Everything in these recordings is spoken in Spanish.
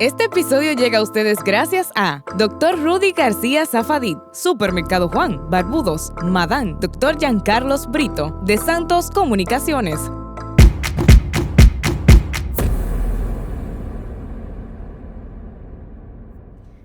Este episodio llega a ustedes gracias a Dr. Rudy García Zafadit, Supermercado Juan, Barbudos, Madán, Dr. Giancarlos Brito, de Santos Comunicaciones.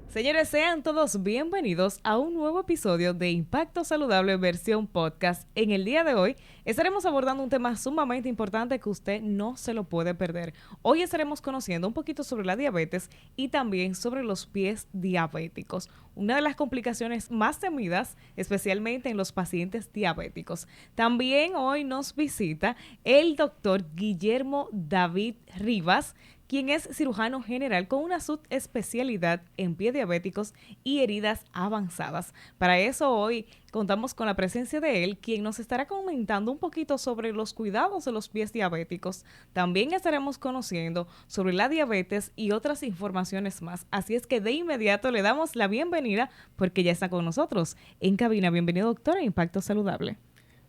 Señores, sean todos bienvenidos a un nuevo episodio de Impacto Saludable versión podcast. En el día de hoy estaremos abordando un tema sumamente importante que usted no se lo puede perder. Hoy estaremos conociendo un poquito sobre la diabetes y también sobre los pies diabéticos, una de las complicaciones más temidas, especialmente en los pacientes diabéticos. También hoy nos visita el doctor Guillermo David Rivas, quien es cirujano general con una subespecialidad en pies diabéticos y heridas avanzadas. Para eso hoy contamos con la presencia de él, quien nos estará comentando un poquito sobre los cuidados de los pies diabéticos. También estaremos conociendo sobre la diabetes y otras informaciones más. Así es que de inmediato le damos la bienvenida porque ya está con nosotros en cabina. Bienvenido, doctor, a Impacto Saludable.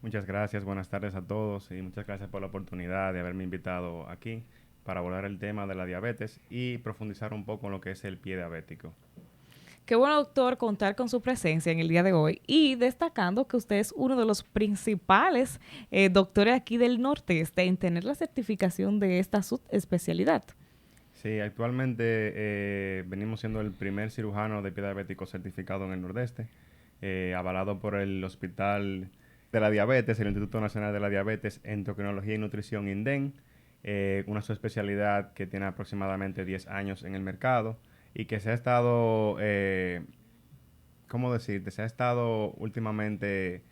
Muchas gracias, buenas tardes a todos y muchas gracias por la oportunidad de haberme invitado aquí para abordar el tema de la diabetes y profundizar un poco en lo que es el pie diabético. Qué bueno, doctor, contar con su presencia en el día de hoy y destacando que usted es uno de los principales doctores aquí del Nordeste en tener la certificación de esta subespecialidad. Sí, actualmente venimos siendo el primer cirujano de pie diabético certificado en el Nordeste, avalado por el Hospital de la Diabetes, el Instituto Nacional de la Diabetes, Endocrinología y Nutrición, INDEN, una subespecialidad que tiene aproximadamente 10 años en el mercado y que se ha estado, ¿cómo decirte? Se ha estado últimamente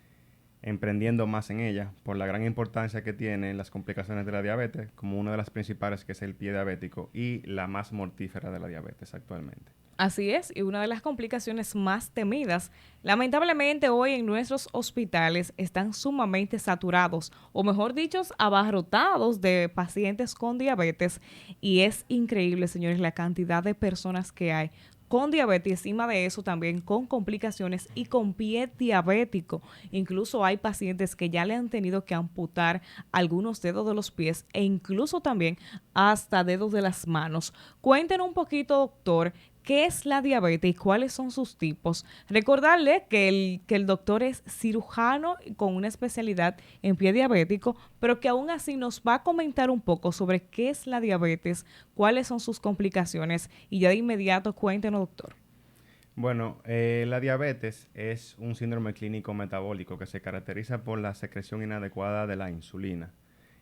emprendiendo más en ella por la gran importancia que tienen las complicaciones de la diabetes, como una de las principales, que es el pie diabético, y la más mortífera de la diabetes actualmente. Así es, y una de las complicaciones más temidas. Lamentablemente hoy en nuestros hospitales están sumamente saturados, o mejor dicho, abarrotados de pacientes con diabetes, y es increíble, señores, la cantidad de personas que hay con diabetes y encima de eso también con complicaciones y con pie diabético. Incluso hay pacientes que ya le han tenido que amputar algunos dedos de los pies e incluso también hasta dedos de las manos. Cuéntenos un poquito, doctor, ¿qué es la diabetes y cuáles son sus tipos? Recordarle que el doctor es cirujano con una especialidad en pie diabético, pero que aún así nos va a comentar un poco sobre qué es la diabetes, cuáles son sus complicaciones y ya de inmediato cuéntenos, doctor. Bueno, la diabetes es un síndrome clínico metabólico que se caracteriza por la secreción inadecuada de la insulina.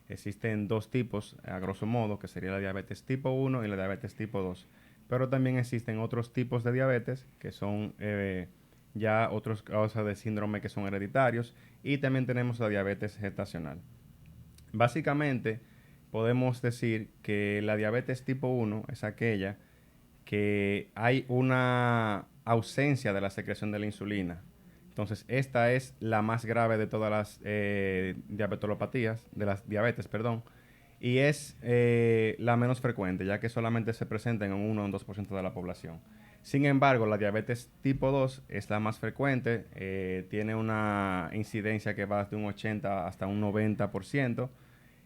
Existen dos tipos, a grosso modo, que sería la diabetes tipo 1 y la diabetes tipo 2. Pero también existen otros tipos de diabetes que son ya otras causas de síndrome que son hereditarios, y también tenemos la diabetes gestacional. Básicamente, podemos decir que la diabetes tipo 1 es aquella que hay una ausencia de la secreción de la insulina. Entonces, esta es la más grave de todas las diabetolopatías, de las diabetes, perdón, y es la menos frecuente, ya que solamente se presenta en un 1 o un 2% de la población. Sin embargo, la diabetes tipo 2 es la más frecuente, tiene una incidencia que va de un 80 hasta un 90%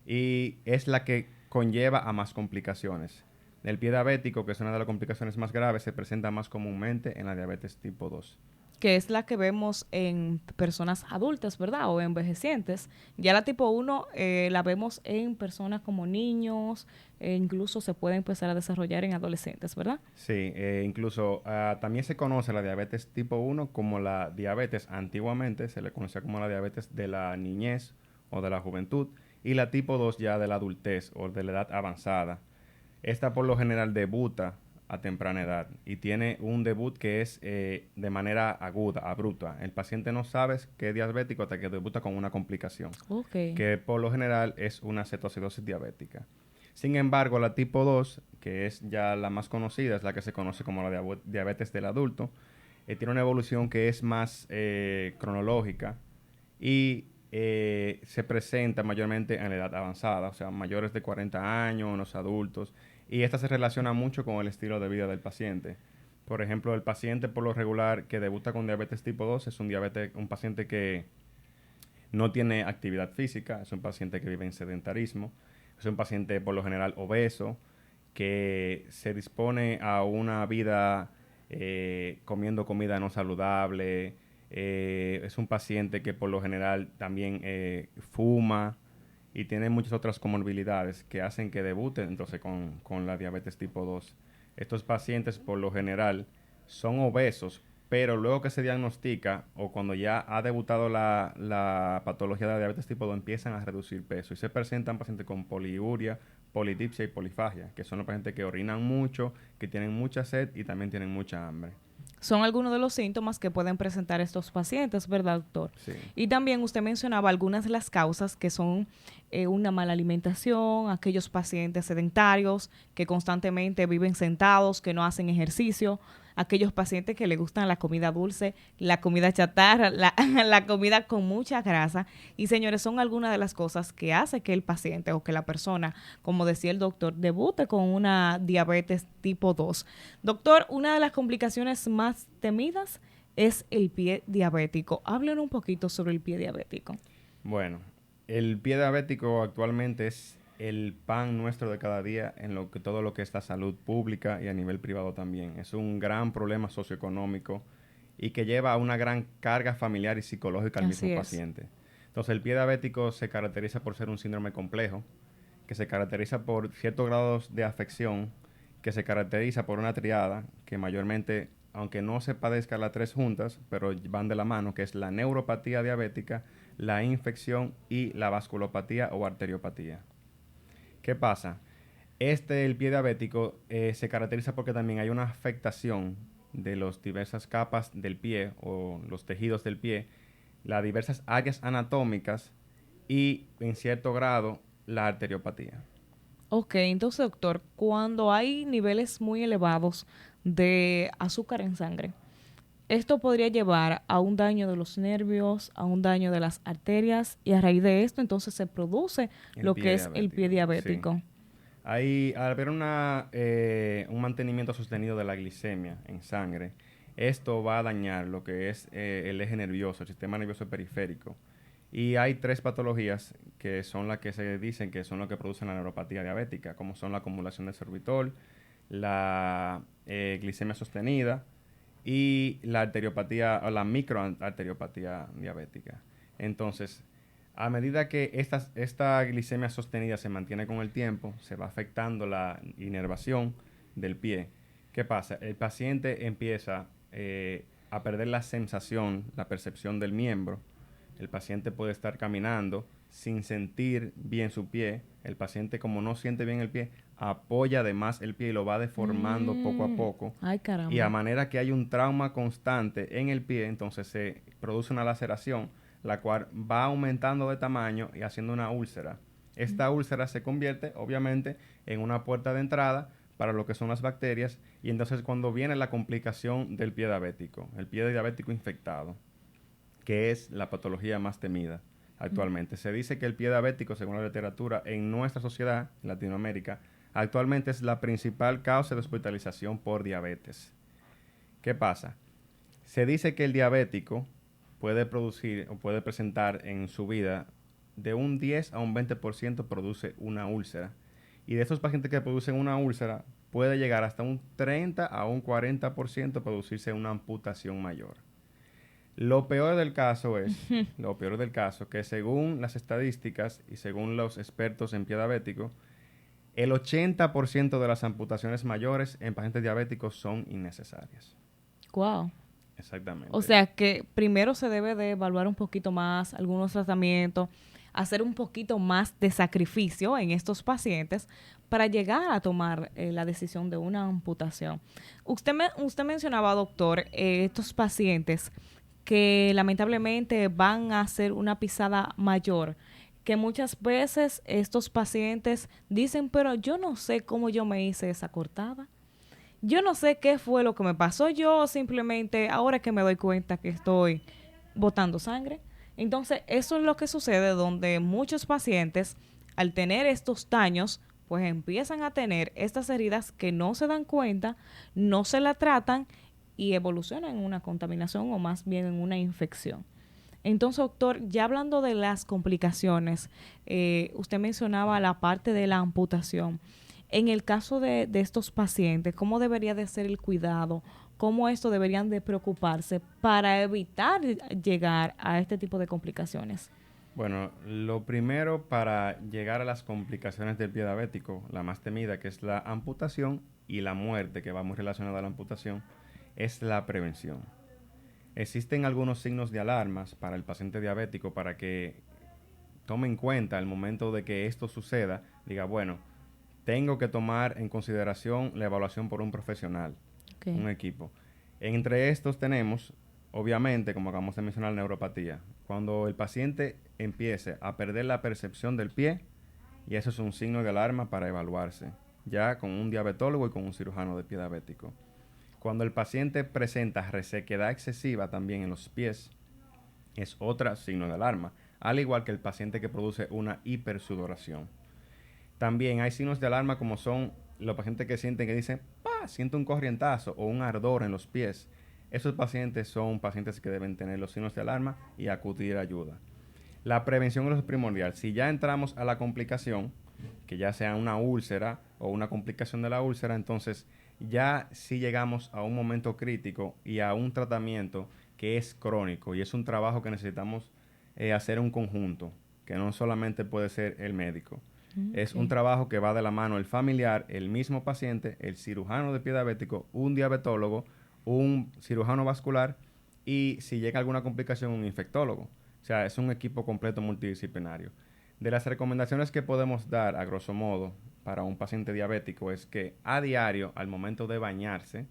y es la que conlleva a más complicaciones. El pie diabético, que es una de las complicaciones más graves, se presenta más comúnmente en la diabetes tipo 2. Que es la que vemos en personas adultas, ¿verdad? O envejecientes. Ya la tipo 1 la vemos en personas como niños, incluso se puede empezar a desarrollar en adolescentes, ¿verdad? Sí, incluso también se conoce la diabetes tipo 1 como la diabetes, antiguamente se le conocía como la diabetes de la niñez o de la juventud, y la tipo 2 ya de la adultez o de la edad avanzada. Esta por lo general debuta a temprana edad y tiene un debut que es de manera aguda, abrupta. El paciente no sabe que es diabético hasta que debuta con una complicación, que por lo general es una cetoacidosis diabética. Sin embargo, la tipo 2, que es ya la más conocida, es la que se conoce como la diabetes del adulto, tiene una evolución que es más cronológica y se presenta mayormente en la edad avanzada, o sea, mayores de 40 años, en los adultos, y esta se relaciona mucho con el estilo de vida del paciente. Por ejemplo, el paciente por lo regular que debuta con diabetes tipo 2 es un paciente que no tiene actividad física, es un paciente que vive en sedentarismo, es un paciente por lo general obeso, que se dispone a una vida comiendo comida no saludable. Es un paciente que por lo general también fuma y tiene muchas otras comorbilidades que hacen que debute entonces con la diabetes tipo 2. Estos pacientes por lo general son obesos, pero luego que se diagnostica o cuando ya ha debutado la patología de la diabetes tipo 2 empiezan a reducir peso y se presentan pacientes con poliuria, polidipsia y polifagia, que son los pacientes que orinan mucho, que tienen mucha sed y también tienen mucha hambre. Son algunos de los síntomas que pueden presentar estos pacientes, ¿verdad, doctor? Sí. Y también usted mencionaba algunas de las causas que son una mala alimentación, aquellos pacientes sedentarios que constantemente viven sentados, que no hacen ejercicio, aquellos pacientes que les gustan la comida dulce, la comida chatarra, la comida con mucha grasa. Y señores, son algunas de las cosas que hace que el paciente o que la persona, como decía el doctor, debute con una diabetes tipo 2. Doctor, una de las complicaciones más temidas es el pie diabético. Háblenos un poquito sobre el pie diabético. Bueno, el pie diabético actualmente es el pan nuestro de cada día en todo lo que es la salud pública y a nivel privado también. Es un gran problema socioeconómico y que lleva a una gran carga familiar y psicológica al mismo paciente. Entonces, el pie diabético se caracteriza por ser un síndrome complejo, que se caracteriza por ciertos grados de afección, que se caracteriza por una triada que mayormente, aunque no se padezca las tres juntas, pero van de la mano, que es la neuropatía diabética, la infección y la vasculopatía o arteriopatía. ¿Qué pasa? El pie diabético se caracteriza porque también hay una afectación de las diversas capas del pie o los tejidos del pie, las diversas áreas anatómicas y, en cierto grado, la arteriopatía. Ok, entonces, doctor, cuando hay niveles muy elevados de azúcar en sangre, esto podría llevar a un daño de los nervios, a un daño de las arterias y a raíz de esto entonces se produce lo que es el pie diabético. Sí. Al haber un mantenimiento sostenido de la glicemia en sangre, esto va a dañar lo que es el eje nervioso, el sistema nervioso periférico. Y hay tres patologías que son las que se dicen que son las que producen la neuropatía diabética, como son la acumulación de sorbitol, la glicemia sostenida y la arteriopatía o la microarteriopatía diabética. Entonces, a medida que esta glicemia sostenida se mantiene con el tiempo, se va afectando la inervación del pie. ¿Qué pasa? El paciente empieza a perder la sensación, la percepción del miembro. El paciente puede estar caminando sin sentir bien su pie. El paciente, como no siente bien el pie, apoya además el pie y lo va deformando poco a poco. Ay, caramba. Y a manera que hay un trauma constante en el pie, entonces se produce una laceración, la cual va aumentando de tamaño y haciendo una úlcera. Esta úlcera se convierte, obviamente, en una puerta de entrada para lo que son las bacterias, y entonces cuando viene la complicación del pie diabético, el pie diabético infectado, que es la patología más temida actualmente. Se dice que el pie diabético, según la literatura, en nuestra sociedad, en Latinoamérica, actualmente es la principal causa de hospitalización por diabetes. ¿Qué pasa? Se dice que el diabético puede producir o puede presentar en su vida de un 10 a un 20% produce una úlcera. Y de esos pacientes que producen una úlcera, puede llegar hasta un 30 a un 40% producirse una amputación mayor. Lo peor del caso que según las estadísticas y según los expertos en pie diabético, el 80% de las amputaciones mayores en pacientes diabéticos son innecesarias. Wow. Exactamente. O sea que primero se debe de evaluar un poquito más algunos tratamientos, hacer un poquito más de sacrificio en estos pacientes para llegar a tomar la decisión de una amputación. Usted mencionaba, doctor, estos pacientes que lamentablemente van a hacer una pisada mayor, que muchas veces estos pacientes dicen, pero yo no sé cómo yo me hice esa cortada. Yo no sé qué fue lo que me pasó. Yo simplemente, ahora que me doy cuenta que estoy botando sangre. Entonces, eso es lo que sucede donde muchos pacientes, al tener estos daños, pues empiezan a tener estas heridas que no se dan cuenta, no se la tratan y evoluciona en una contaminación o más bien en una infección. Entonces, doctor, ya hablando de las complicaciones, usted mencionaba la parte de la amputación. En el caso de estos pacientes, ¿cómo debería de ser el cuidado? ¿Cómo esto deberían de preocuparse para evitar llegar a este tipo de complicaciones? Bueno, lo primero para llegar a las complicaciones del pie diabético, la más temida, que es la amputación y la muerte, que va muy relacionada a la amputación, es la prevención. Existen algunos signos de alarmas para el paciente diabético para que tome en cuenta al momento de que esto suceda, diga, bueno, tengo que tomar en consideración la evaluación por un profesional, un equipo. Entre estos tenemos, obviamente, como acabamos de mencionar, la neuropatía. Cuando el paciente empiece a perder la percepción del pie, y eso es un signo de alarma para evaluarse, ya con un diabetólogo y con un cirujano de pie diabético. Cuando el paciente presenta resequedad excesiva también en los pies, es otro signo de alarma, al igual que el paciente que produce una hipersudoración. También hay signos de alarma como son los pacientes que sienten que dicen, siento un corrientazo o un ardor en los pies. Esos pacientes son pacientes que deben tener los signos de alarma y acudir a ayuda. La prevención es primordial. Si ya entramos a la complicación, que ya sea una úlcera o una complicación de la úlcera, entonces ya sí llegamos a un momento crítico y a un tratamiento que es crónico y es un trabajo que necesitamos hacer en conjunto, que no solamente puede ser el médico. Es un trabajo que va de la mano el familiar, el mismo paciente, el cirujano de pie diabético, un diabetólogo, un cirujano vascular y si llega alguna complicación, un infectólogo. O sea, es un equipo completo multidisciplinario. De las recomendaciones que podemos dar, a grosso modo, para un paciente diabético es que a diario, al momento de bañarse,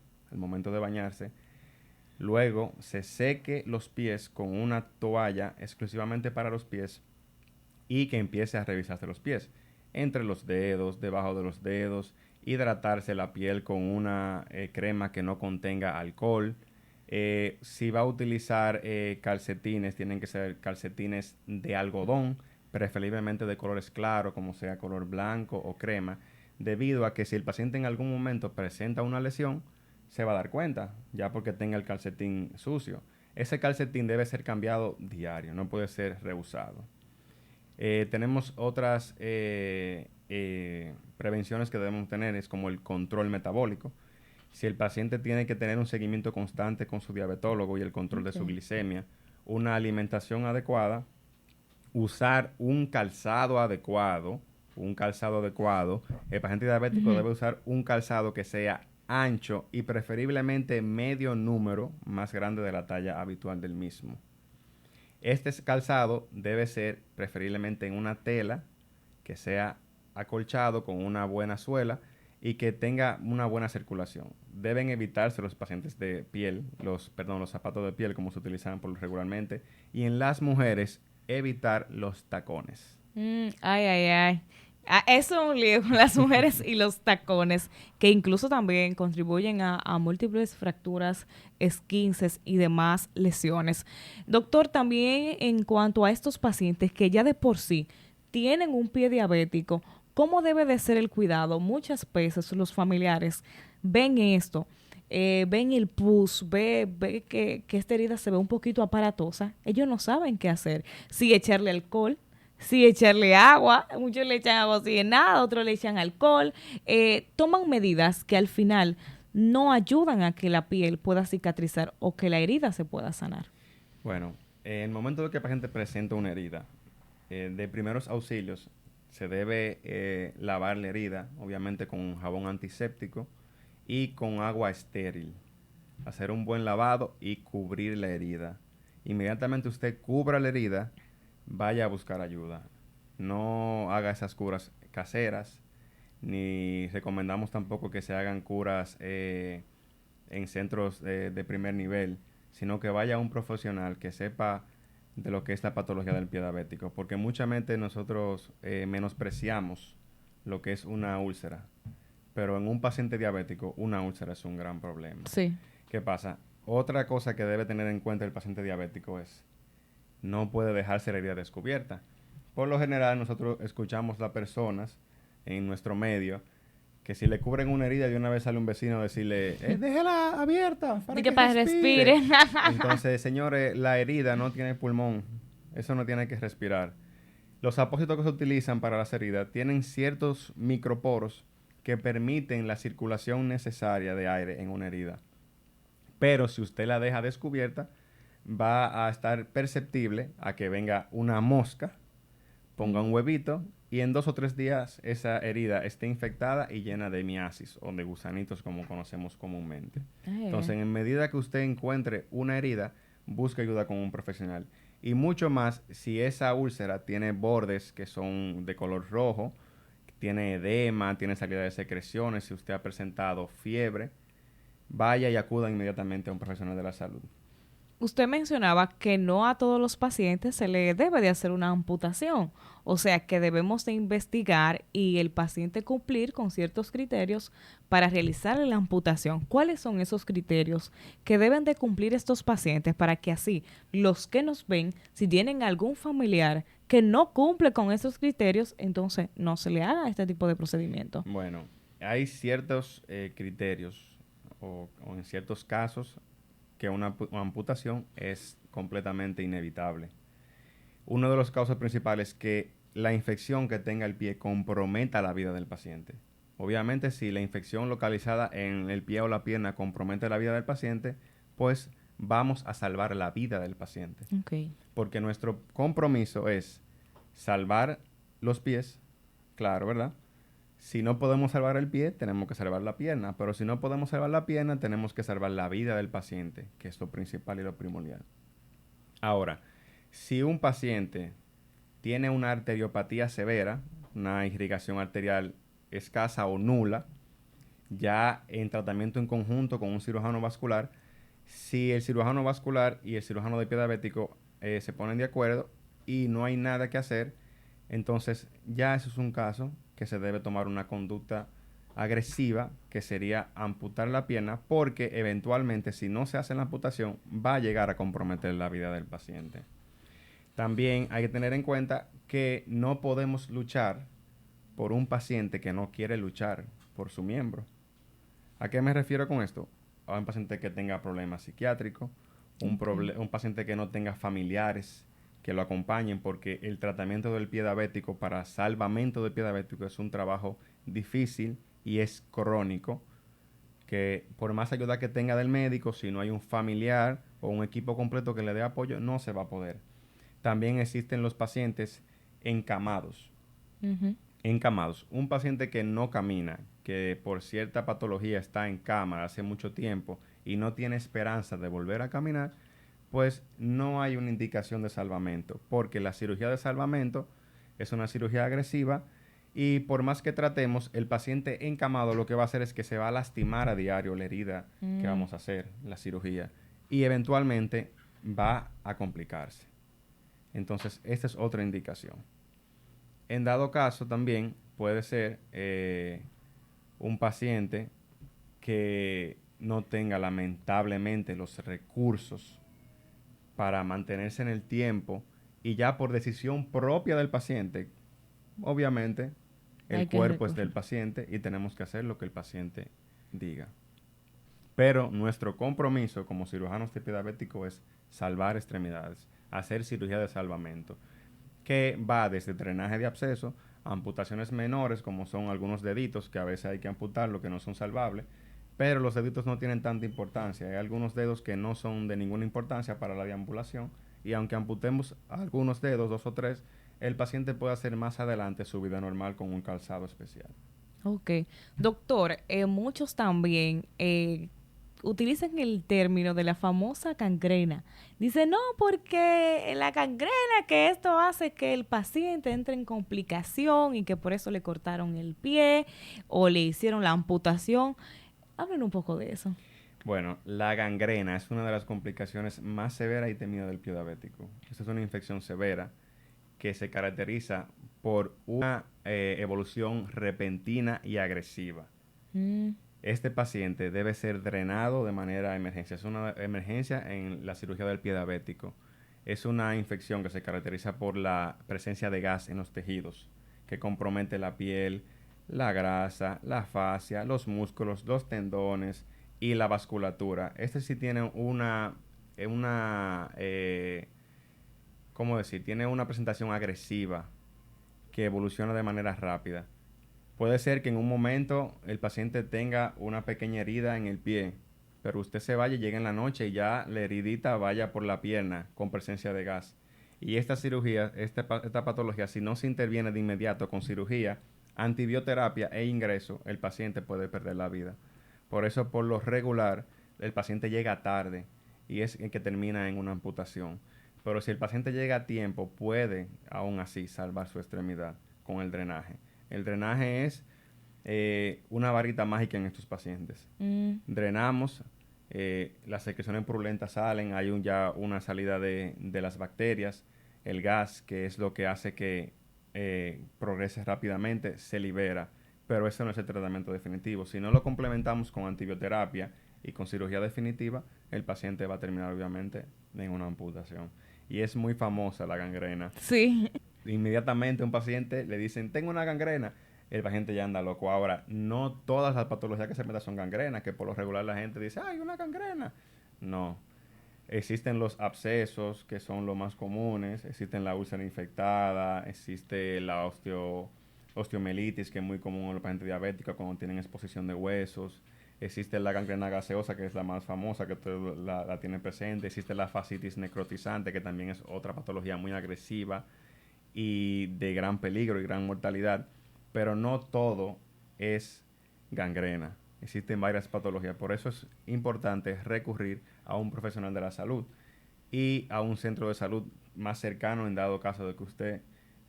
luego se seque los pies con una toalla exclusivamente para los pies y que empiece a revisarse los pies. Entre los dedos, debajo de los dedos, hidratarse la piel con una crema que no contenga alcohol. Si va a utilizar calcetines, tienen que ser calcetines de algodón, preferiblemente de colores claros, como sea color blanco o crema, debido a que si el paciente en algún momento presenta una lesión, se va a dar cuenta, ya porque tenga el calcetín sucio. Ese calcetín debe ser cambiado diario, no puede ser reusado. Tenemos otras prevenciones que debemos tener, es como el control metabólico. Si el paciente tiene que tener un seguimiento constante con su diabetólogo y el control de su glicemia, una alimentación adecuada, usar un calzado adecuado, el paciente diabético debe usar un calzado que sea ancho y preferiblemente medio número más grande de la talla habitual del mismo. Este calzado debe ser preferiblemente en una tela que sea acolchado con una buena suela y que tenga una buena circulación. Deben evitarse los pacientes de piel, los zapatos de piel como se utilizan regularmente. Y en las mujeres, evitar los tacones. Eso es un lío con las mujeres y los tacones, que incluso también contribuyen a múltiples fracturas, esguinces y demás lesiones. Doctor, también en cuanto a estos pacientes que ya de por sí tienen un pie diabético, ¿cómo debe de ser el cuidado? Muchas veces los familiares ven esto, ven el pus, ve que esta herida se ve un poquito aparatosa. Ellos no saben qué hacer. Si echarle alcohol, si echarle agua, muchos le echan agua oxigenada, otros le echan alcohol. Toman medidas que al final no ayudan a que la piel pueda cicatrizar o que la herida se pueda sanar. Bueno, en el momento de que el paciente presenta una herida, de primeros auxilios, se debe lavar la herida, obviamente con un jabón antiséptico y con agua estéril. Hacer un buen lavado y cubrir la herida. Inmediatamente usted cubra la herida, vaya a buscar ayuda. No haga esas curas caseras, ni recomendamos tampoco que se hagan curas en centros de primer nivel, sino que vaya a un profesional que sepa de lo que es la patología del pie diabético, porque mucha mente nosotros menospreciamos lo que es una úlcera, pero en un paciente diabético una úlcera es un gran problema. Sí. ¿Qué pasa? Otra cosa que debe tener en cuenta el paciente diabético es no puede dejarse la herida descubierta. Por lo general nosotros escuchamos a personas en nuestro medio que si le cubren una herida de una vez sale un vecino a decirle déjala abierta para que respire. Entonces, señores, la herida no tiene pulmón, eso no tiene que respirar. Los apósitos que se utilizan para las heridas tienen ciertos microporos que permiten la circulación necesaria de aire en una herida. Pero si usted la deja descubierta, va a estar perceptible a que venga una mosca, ponga un huevito y en 2 o 3 días esa herida esté infectada y llena de miasis o de gusanitos como conocemos comúnmente. Entonces, en medida que usted encuentre una herida, busque ayuda con un profesional. Y mucho más si esa úlcera tiene bordes que son de color rojo, tiene edema, tiene salida de secreciones, si usted ha presentado fiebre, vaya y acuda inmediatamente a un profesional de la salud. Usted mencionaba que no a todos los pacientes se le debe de hacer una amputación, o sea que debemos de investigar y el paciente cumplir con ciertos criterios para realizar la amputación. ¿Cuáles son esos criterios que deben de cumplir estos pacientes para que así los que nos ven, si tienen algún familiar que no cumple con esos criterios, entonces no se le haga este tipo de procedimiento? Bueno, hay ciertos criterios o en ciertos casos que una amputación es completamente inevitable. Uno de los causas principales es que la infección que tenga el pie comprometa la vida del paciente. Obviamente, si la infección localizada en el pie o la pierna compromete la vida del paciente, pues vamos a salvar la vida del paciente. Okay. Porque nuestro compromiso es salvar los pies, claro, ¿verdad? Si no podemos salvar el pie, tenemos que salvar la pierna. Pero si no podemos salvar la pierna, tenemos que salvar la vida del paciente, que es lo principal y lo primordial. Ahora, si un paciente tiene una arteriopatía severa, una irrigación arterial escasa o nula, ya en tratamiento en conjunto con un cirujano vascular, si el cirujano vascular y el cirujano de pie diabético se ponen de acuerdo y no hay nada que hacer, entonces ya eso es un caso que se debe tomar una conducta agresiva, que sería amputar la pierna, porque eventualmente si no se hace la amputación va a llegar a comprometer la vida del paciente. También hay que tener en cuenta que no podemos luchar por un paciente que no quiere luchar por su miembro. ¿A qué me refiero con esto? A un paciente que tenga problemas psiquiátricos, un paciente que no tenga familiares que lo acompañen, porque el tratamiento del pie diabético para salvamento del pie diabético es un trabajo difícil y es crónico, que por más ayuda que tenga del médico, si no hay un familiar o un equipo completo que le dé apoyo, no se va a poder. También existen los pacientes encamados. Encamados. Un paciente que no camina, que por cierta patología está en cama hace mucho tiempo y no tiene esperanza de volver a caminar, pues no hay una indicación de salvamento, porque la cirugía de salvamento es una cirugía agresiva y por más que tratemos, el paciente encamado lo que va a hacer es que se va a lastimar a diario la herida que vamos a hacer, la cirugía, y eventualmente va a complicarse. Entonces, esta es otra indicación. En dado caso, también puede ser un paciente que no tenga lamentablemente los recursos para mantenerse en el tiempo y ya por decisión propia del paciente, obviamente el cuerpo es del paciente y tenemos que hacer lo que el paciente diga. Pero nuestro compromiso como cirujanos de pie diabético es salvar extremidades, hacer cirugía de salvamento, que va desde drenaje de absceso a amputaciones menores, como son algunos deditos, que a veces hay que amputarlo, que no son salvables, pero los deditos no tienen tanta importancia. Hay algunos dedos que no son de ninguna importancia para la deambulación, y aunque amputemos algunos dedos, 2 o 3, el paciente puede hacer más adelante su vida normal con un calzado especial. Ok. Doctor, muchos también utilizan el término de la famosa gangrena. Dicen, no, porque la gangrena, que esto hace que el paciente entre en complicación y que por eso le cortaron el pie o le hicieron la amputación. Hablen un poco de eso. Bueno, la gangrena es una de las complicaciones más severas y temidas del pie diabético. Esta es una infección severa que se caracteriza por una evolución repentina y agresiva. Este paciente debe ser drenado de manera de emergencia. Es una emergencia en la cirugía del pie diabético. Es una infección que se caracteriza por la presencia de gas en los tejidos, que compromete la piel, la grasa, la fascia, los músculos, los tendones y la vasculatura. Este sí tiene ¿cómo decir? Tiene una presentación agresiva que evoluciona de manera rápida. Puede ser que en un momento el paciente tenga una pequeña herida en el pie, pero usted se vaya y llegue en la noche y ya la heridita vaya por la pierna con presencia de gas. Y esta cirugía, esta patología, si no se interviene de inmediato con cirugía, antibioterapia e ingreso, el paciente puede perder la vida. Por eso, por lo regular, el paciente llega tarde y es el que termina en una amputación. Pero si el paciente llega a tiempo, puede aún así salvar su extremidad con el drenaje. El drenaje es una varita mágica en estos pacientes. Drenamos, las secreciones purulentas salen, hay ya una salida de las bacterias, el gas, que es lo que hace que progrese rápidamente, se libera. Pero eso no es el tratamiento definitivo. Si no lo complementamos con antibioterapia y con cirugía definitiva, el paciente va a terminar obviamente en una amputación. Y es muy famosa la gangrena. Sí. Inmediatamente a un paciente le dicen, tengo una gangrena, el paciente ya anda loco. Ahora, no todas las patologías que se metan son gangrenas, que por lo regular la gente dice, ¡ay, una gangrena! No. Existen los abscesos, que son los más comunes, existen la úlcera infectada, existe la osteomelitis, que es muy común en los pacientes diabéticos cuando tienen exposición de huesos. Existe la gangrena gaseosa, que es la más famosa, que ustedes la tienen presente. Existe la fascitis necrotizante, que también es otra patología muy agresiva y de gran peligro y gran mortalidad. Pero no todo es gangrena. Existen varias patologías. Por eso es importante recurrir a un profesional de la salud y a un centro de salud más cercano en dado caso de que usted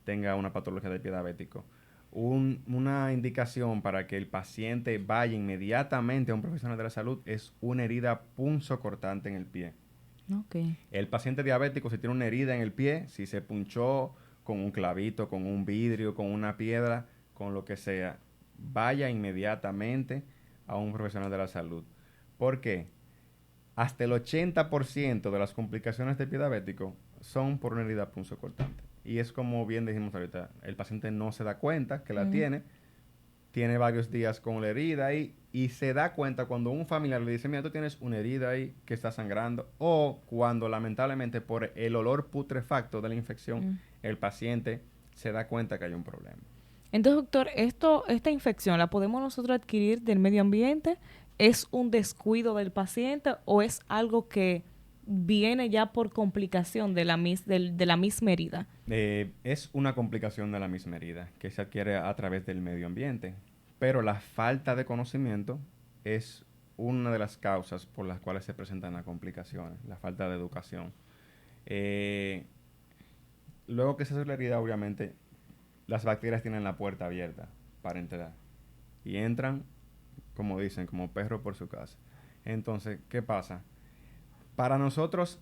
tenga una patología del pie diabético. Una indicación para que el paciente vaya inmediatamente a un profesional de la salud es una herida punzocortante en el pie. Okay. El paciente diabético, si tiene una herida en el pie, si se punchó con un clavito, con un vidrio, con una piedra, con lo que sea, vaya inmediatamente a un profesional de la salud. ¿Por qué? Hasta el 80% de las complicaciones del pie diabético son por una herida punzocortante. Y es como bien dijimos ahorita, el paciente no se da cuenta que la tiene varios días con la herida ahí y se da cuenta cuando un familiar le dice, mira, tú tienes una herida ahí que está sangrando, o cuando lamentablemente por el olor putrefacto de la infección, el paciente se da cuenta que hay un problema. Entonces, doctor, esta infección la podemos nosotros adquirir del medio ambiente. ¿Es un descuido del paciente o es algo que viene ya por complicación de la misma herida? Es una complicación de la misma herida que se adquiere a través del medio ambiente, pero la falta de conocimiento es una de las causas por las cuales se presentan las complicaciones, la falta de educación. Luego que se hace la herida, obviamente, las bacterias tienen la puerta abierta para entrar y entran, como dicen, como perro por su casa. Entonces, ¿qué pasa? Para nosotros,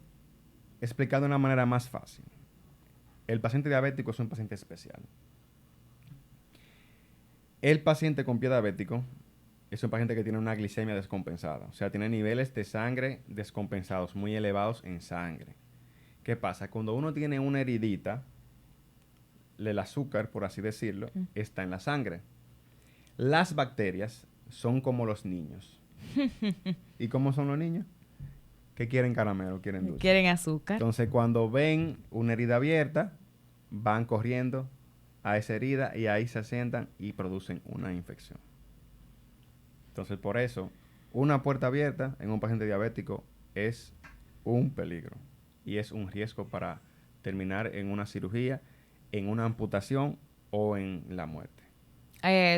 explicar de una manera más fácil, el paciente diabético es un paciente especial. El paciente con pie diabético es un paciente que tiene una glicemia descompensada, o sea, tiene niveles de sangre descompensados, muy elevados en sangre. ¿Qué pasa? Cuando uno tiene una heridita, el azúcar, por así decirlo, está en la sangre. Las bacterias son como los niños. ¿Y cómo son los niños? ¿Qué quieren? Caramelo, quieren dulce. Quieren azúcar. Entonces, cuando ven una herida abierta, van corriendo a esa herida y ahí se asientan y producen una infección. Entonces, por eso, una puerta abierta en un paciente diabético es un peligro y es un riesgo para terminar en una cirugía, en una amputación o en la muerte.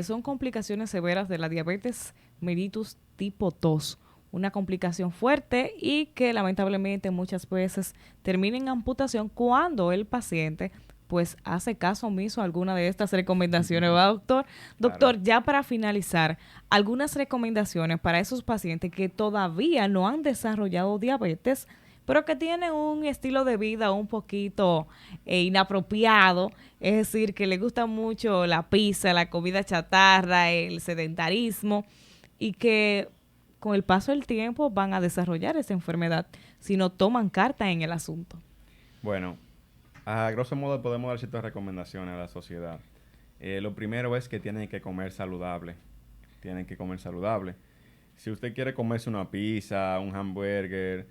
Son complicaciones severas de la diabetes mellitus tipo 2, una complicación fuerte y que lamentablemente muchas veces termina en amputación cuando el paciente pues hace caso omiso a alguna de estas recomendaciones, ¿va, doctor? Doctor, claro. Ya para finalizar, algunas recomendaciones para esos pacientes que todavía no han desarrollado diabetes, pero que tienen un estilo de vida un poquito inapropiado, es decir, que les gusta mucho la pizza, la comida chatarra, el sedentarismo, y que con el paso del tiempo van a desarrollar esa enfermedad si no toman carta en el asunto. Bueno, a grosso modo podemos dar ciertas recomendaciones a la sociedad. Lo primero es que tienen que comer saludable. Tienen que comer saludable. Si usted quiere comerse una pizza, un hamburger,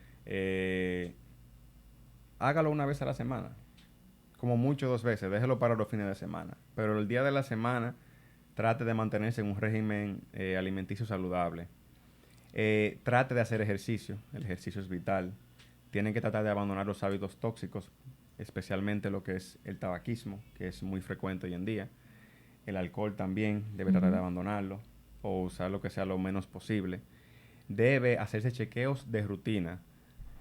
hágalo una vez a la semana. Como mucho 2 veces. Déjelo para los fines de semana. Pero el día de la semana, trate de mantenerse en un régimen alimenticio saludable. Trate de hacer ejercicio. El ejercicio es vital. Tienen que tratar de abandonar los hábitos tóxicos, especialmente lo que es el tabaquismo, que es muy frecuente hoy en día. El alcohol también debe tratar de abandonarlo o usar lo que sea lo menos posible. Debe hacerse chequeos de rutina.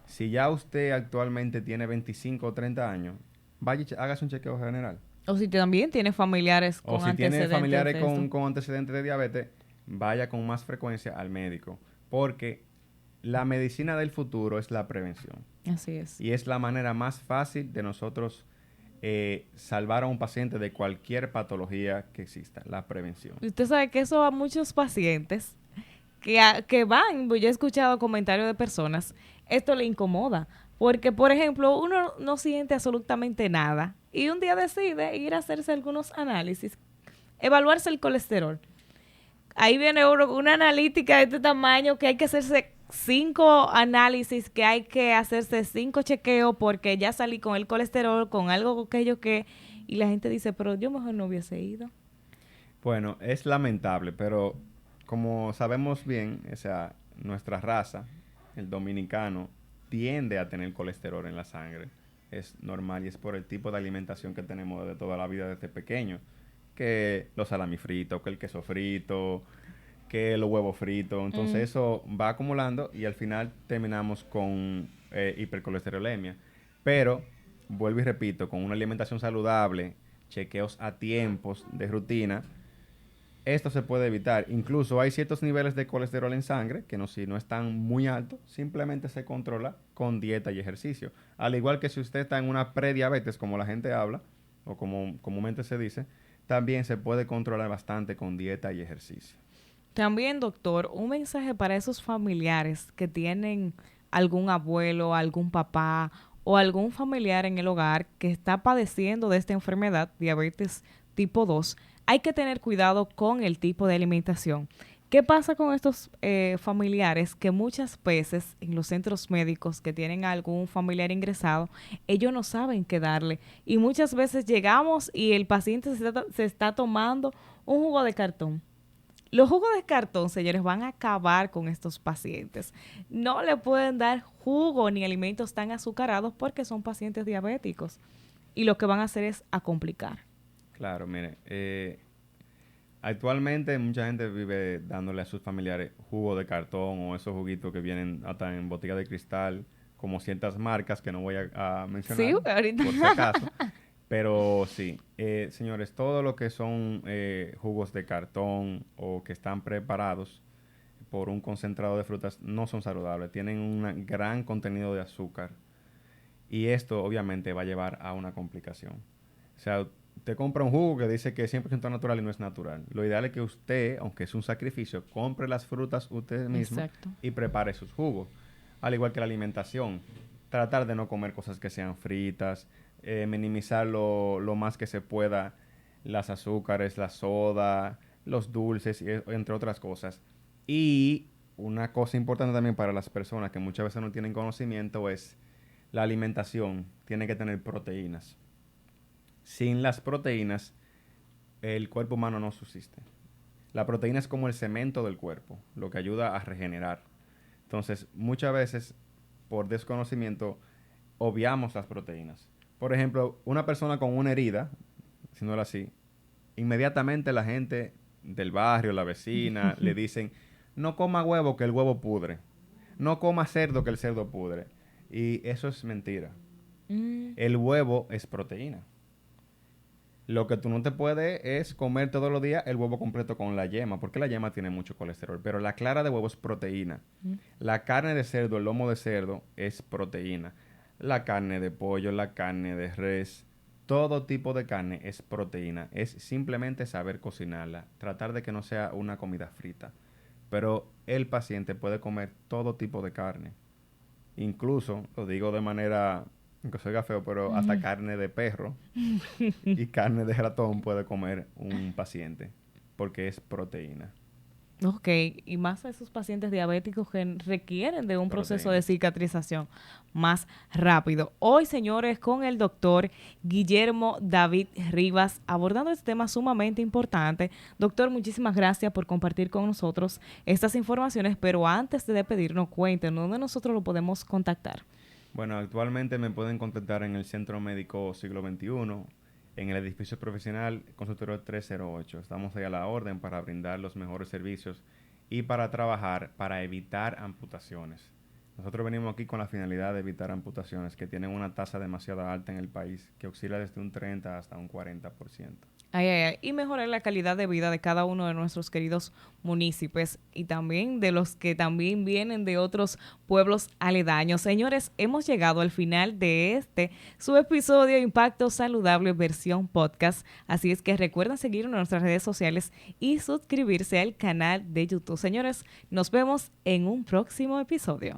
Si ya usted actualmente tiene 25 o 30 años, vaya y hágase un chequeo general. O si también tiene familiares O con si tiene antecedentes familiares de esto. con antecedentes de diabetes, vaya con más frecuencia al médico. Porque la medicina del futuro es la prevención. Así es. Y es la manera más fácil de nosotros salvar a un paciente de cualquier patología que exista, la prevención. Y usted sabe que eso a muchos pacientes que van, yo he escuchado comentarios de personas, esto le incomoda. Porque, por ejemplo, uno no siente absolutamente nada y un día decide ir a hacerse algunos análisis, evaluarse el colesterol. Ahí viene una analítica de este tamaño que hay que hacerse 5 análisis, que hay que hacerse 5 chequeos porque ya salí con el colesterol, con algo que yo que... Y la gente dice, pero yo mejor no hubiese ido. Bueno, es lamentable, pero como sabemos bien, o sea, nuestra raza, el dominicano, tiende a tener colesterol en la sangre. Es normal y es por el tipo de alimentación que tenemos desde toda la vida desde pequeño. Que los salami fritos, que el queso frito, que los huevos fritos. Entonces eso va acumulando y al final terminamos con hipercolesterolemia. Pero, vuelvo y repito, con una alimentación saludable, chequeos a tiempos de rutina, esto se puede evitar. Incluso hay ciertos niveles de colesterol en sangre que si no están muy altos, simplemente se controla con dieta y ejercicio. Al igual que si usted está en una prediabetes, como la gente habla, o como comúnmente se dice, también se puede controlar bastante con dieta y ejercicio. También, doctor, un mensaje para esos familiares que tienen algún abuelo, algún papá o algún familiar en el hogar que está padeciendo de esta enfermedad, diabetes tipo 2. Hay que tener cuidado con el tipo de alimentación. ¿Qué pasa con estos familiares que muchas veces en los centros médicos que tienen a algún familiar ingresado, ellos no saben qué darle? Y muchas veces llegamos y el paciente se está tomando un jugo de cartón. Los jugos de cartón, señores, van a acabar con estos pacientes. No le pueden dar jugo ni alimentos tan azucarados porque son pacientes diabéticos. Y lo que van a hacer es a complicar. Claro, mire, actualmente mucha gente vive dándole a sus familiares jugo de cartón o esos juguitos que vienen hasta en botella de cristal, como ciertas marcas que no voy a mencionar, Sí, ahorita. por si acaso. Pero sí, señores, todo lo que son jugos de cartón o que están preparados por un concentrado de frutas no son saludables. Tienen un gran contenido de azúcar y esto obviamente va a llevar a una complicación. O sea, usted compra un jugo que dice que es 100% natural y no es natural. Lo ideal es que usted, aunque es un sacrificio, compre las frutas usted mismo. Exacto. Y prepare sus jugos. Al igual que la alimentación. Tratar de no comer cosas que sean fritas, minimizar lo más que se pueda las azúcares, la soda, los dulces, entre otras cosas. Y una cosa importante también para las personas que muchas veces no tienen conocimiento es la alimentación. Tiene que tener proteínas. Sin las proteínas, el cuerpo humano no subsiste. La proteína es como el cemento del cuerpo, lo que ayuda a regenerar. Entonces, muchas veces, por desconocimiento, obviamos las proteínas. Por ejemplo, una persona con una herida, si no era así, inmediatamente la gente del barrio, la vecina, le dicen, no coma huevo que el huevo pudre. No coma cerdo que el cerdo pudre. Y eso es mentira. El huevo es proteína. Lo que tú no te puedes es comer todos los días el huevo completo con la yema, porque la yema tiene mucho colesterol, pero la clara de huevo es proteína. La carne de cerdo, el lomo de cerdo es proteína. La carne de pollo, la carne de res, todo tipo de carne es proteína. Es simplemente saber cocinarla, tratar de que no sea una comida frita. Pero el paciente puede comer todo tipo de carne. Incluso, lo digo de manera, aunque soy feo, pero hasta carne de perro y carne de ratón puede comer un paciente, porque es proteína. Ok, y más a esos pacientes diabéticos que requieren de un proceso de cicatrización más rápido. Hoy, señores, con el doctor Guillermo David Rivas, abordando este tema sumamente importante. Doctor, muchísimas gracias por compartir con nosotros estas informaciones, pero antes de despedirnos, cuéntenos dónde nosotros lo podemos contactar. Bueno, actualmente me pueden contactar en el Centro Médico Siglo XXI, en el edificio profesional Consultorio 308. Estamos ahí a la orden para brindar los mejores servicios y para trabajar para evitar amputaciones. Nosotros venimos aquí con la finalidad de evitar amputaciones que tienen una tasa demasiado alta en el país, que oscila desde un 30 hasta un 40%. Y mejorar la calidad de vida de cada uno de nuestros queridos municipios y también de los que también vienen de otros pueblos aledaños. Señores, hemos llegado al final de su episodio Impacto Saludable versión podcast. Así es que recuerden seguirnos en nuestras redes sociales y suscribirse al canal de YouTube. Señores, nos vemos en un próximo episodio.